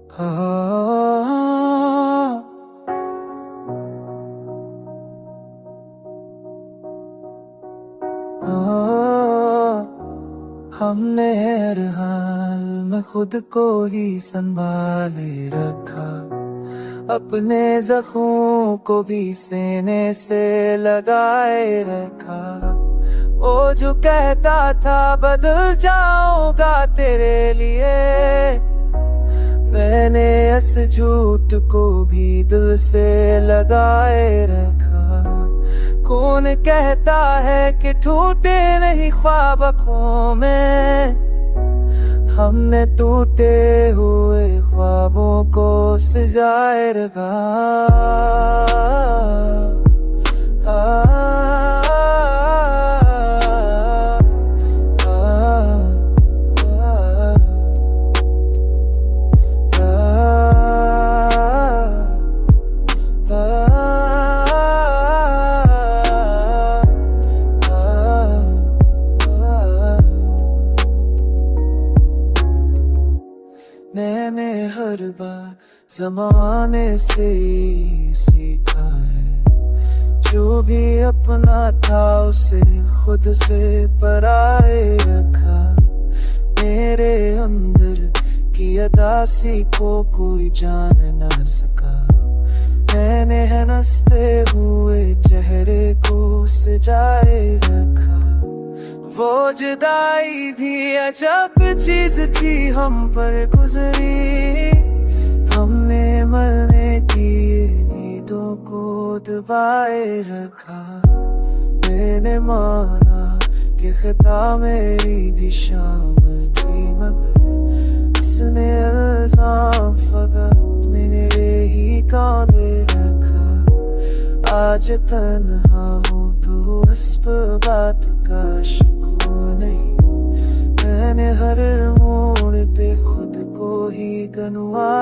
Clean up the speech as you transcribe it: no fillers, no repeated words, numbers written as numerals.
हाँ, हाँ, हमने हर हाल में खुद को ही संभाले रखा, अपने जख्मों को भी सीने से लगाए रखा। वो जो कहता था बदल जाऊंगा तेरे लिए, मैंने इस झूठ को भी दिल से लगाए रखा। कौन कहता है कि टूटे नहीं ख्वाब आँखों में, हमने टूटे हुए ख्वाबों को सजाए रखा। मैंने हर बार जमाने से सीखा है, जो भी अपना था उसे खुद से पराए रखा। मेरे अंदर की अदासी को कोई जान न सका, मैंने हंसते हुए चेहरे को सजाए रखा। वो जुदाई भी अजब चीज थी हम पर गुजरी, हमने मरने की उम्मीदों को दबाए रखा। मैंने माना कि खता मेरी भी शामिल थी, मगर इसने इल्जाम फकत मेरे ही कांधे रखा। आज तन्हा हूँ तो इस बात का शुक्र नहीं, मैंने हर मोड़ पे खुद को ही गनवा